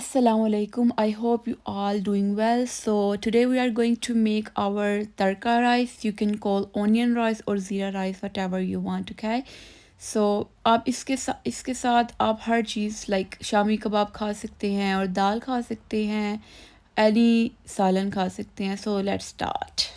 Assalamu alaikum. I hope you all doing well. So today we are going to make our tarka rice. You can call onion rice or zira rice, whatever you want. Okay. So आप इसके साथ आप हर चीज़ like shami kebab खा सकते हैं और दाल खा सकते हैं, एनी सालन खा सकते हैं. So let's start.